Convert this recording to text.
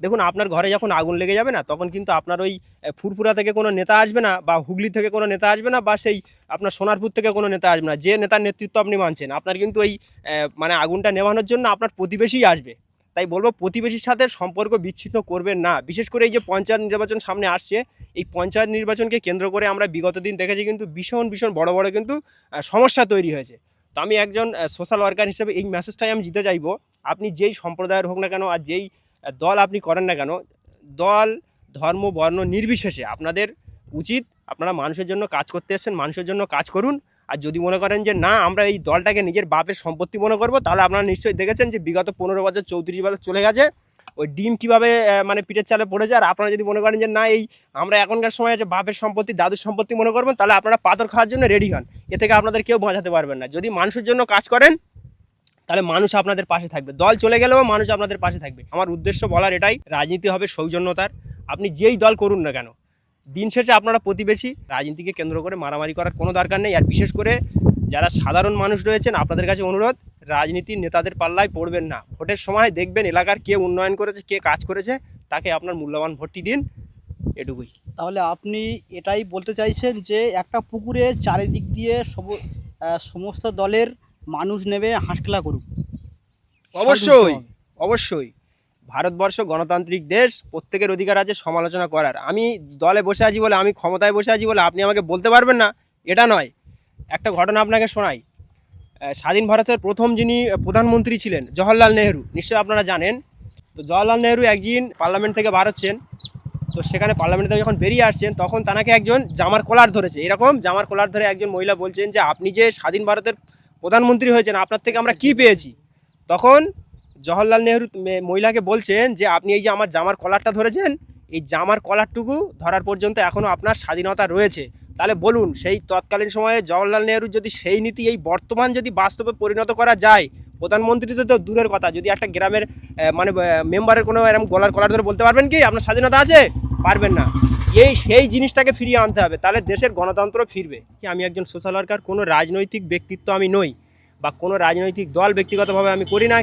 দেখুন আপনার ঘরে যখন আগুন লেগে যাবে না, তখন কিন্তু আপনার ওই ফুরফুরা থেকে কোনো নেতা আসবে না, বা হুগলি থেকে কোনো নেতা আসবে না, বা সেই আপনার সোনারপুর থেকে কোনো নেতা আসবে না। যে নেতার নেতৃত্ব আপনি মানছেন, আপনার কিন্তু ওই মানে আগুনটা নেভানোর জন্য আপনার প্রতিবেশীই আসবে। তাই বলবো প্রতিবেশীর সাথে সম্পর্ক বিচ্ছিন্ন করবেন না। বিশেষ করে এই যে পঞ্চায়েত নির্বাচন সামনে আসছে, এই পঞ্চায়েত নির্বাচনকে কেন্দ্র করে আমরা বিগত দিন দেখেছি কিন্তু ভীষণ ভীষণ বড় বড় কিন্তু সমস্যা তৈরি হয়েছে। তো আমি একজন সোশ্যাল ওয়ার্কার হিসেবে এই মেসেজটাই আমি দিতে চাইবো, আপনি যেই সম্প্রদায়ের হোক না কেন আর যেই দল আপনি করেন না কেন, দল ধর্ম বর্ণ নির্বিশেষে আপনাদের উচিত আপনারা মানুষের জন্য কাজ করতে এসেছেন, মানুষের জন্য কাজ করুন। আর যদি মনে করেন যে না আমরা এই দলটাকে নিজের বাপের সম্পত্তি মনে করবো, তাহলে আপনারা নিশ্চয়ই দেখেছেন যে বিগত 15 বছর 34 বছর চলে গেছে, ওই ডিম কীভাবে মানে পিঠের চালে পড়েছে। আর আপনারা যদি মনে করেন যে না এই আমরা এখনকার সময় আছে বাপের সম্পত্তি দাদুর সম্পত্তি মনে করবেন, তাহলে আপনারা পাথর খাওয়ার জন্য রেডি হন। এ থেকে আপনাদের কেউ বাঁচাতে পারবেন না। যদি মানুষের জন্য কাজ করেন তাহলে মানুষ আপনাদের পাশে থাকবে, দল চলে গেলেও মানুষ আপনাদের পাশে থাকবে। আমার উদ্দেশ্য বলার এটাই, রাজনীতি হবে সৌজন্যতার। আপনি যেই দল করুন না কেন, দিন শেষে আপনারা প্রতিবেশী। রাজনীতিকে কেন্দ্র করে মারামারি করার কোনো দরকার নেই। আর বিশেষ করে যারা সাধারণ মানুষ রয়েছেন, আপনাদের কাছে অনুরোধ, রাজনীতির নেতাদের পাল্লায় পড়বেন না। ভোটের সময় দেখবেন এলাকার কে উন্নয়ন করেছে, কে কাজ করেছে, তাকে আপনার মূল্যবান ভোটটি দিন, এটুকুই। তাহলে আপনি এটাই বলতে চাইছেন যে একটা পুকুরে চারিদিক দিয়ে সমস্ত দলের মানুষ নেবে হাঁসখেলা করুক? অবশ্যই, অবশ্যই। ভারতবর্ষ গণতান্ত্রিক দেশ, প্রত্যেকের অধিকার আছে সমালোচনা করার। আমি দলে বসে আছি বলে, আমি ক্ষমতায় বসে আছি বলে আপনি আমাকে বলতে পারবেন না, এটা নয়। একটা ঘটনা আপনাকে শোনাই। স্বাধীন ভারতের প্রথম যিনি প্রধানমন্ত্রী ছিলেন জওহরলাল নেহরু, নিশ্চয়ই আপনারা জানেন। তো জওহরলাল নেহরু একদিন পার্লামেন্ট থেকে বাড়াচ্ছেন, তো সেখানে পার্লামেন্ট থেকে যখন বেরিয়ে আসছেন, তখন তাকে একজন জামার কলার ধরেছে। এরকম জামার কলার ধরে একজন মহিলা বলছেন যে আপনি যে স্বাধীন ভারতের প্রধানমন্ত্রী হয়েছেন, আপনার থেকে আমরা কি পেয়েছি? তখন জওহরলাল নেহরু মহিলাকে বলছেন যে আপনি এই যে আমার জামার কলারটা ধরেছেন, এই জামার কলারটুকু ধরার পর্যন্ত এখনও আপনার স্বাধীনতা রয়েছে। তাহলে বলুন, সেই তৎকালীন সময়ে জওহরলাল নেহরু যদি সেই নীতি এই বর্তমান যদি বাস্তবে পরিণত করা যায়, প্রধানমন্ত্রীতে তো দূরের কথা, যদি একটা গ্রামের মানে মেম্বারের কোনো এরকম গলার কলার ধরে বলতে পারবেন কি আপনার স্বাধীনতা আছে? পারবেন না। সেই জিনিসটাকে ফিরিয়ে আনতে হবে, তাহলে দেশের গণতন্ত্র ফিরবে। আমি একজন সোশ্যাল ওয়ার্কার, কোনো রাজনৈতিক ব্যক্তিত্ব আমি নই, বা কোনো রাজনৈতিক দল ব্যক্তিগতভাবে আমি করি না।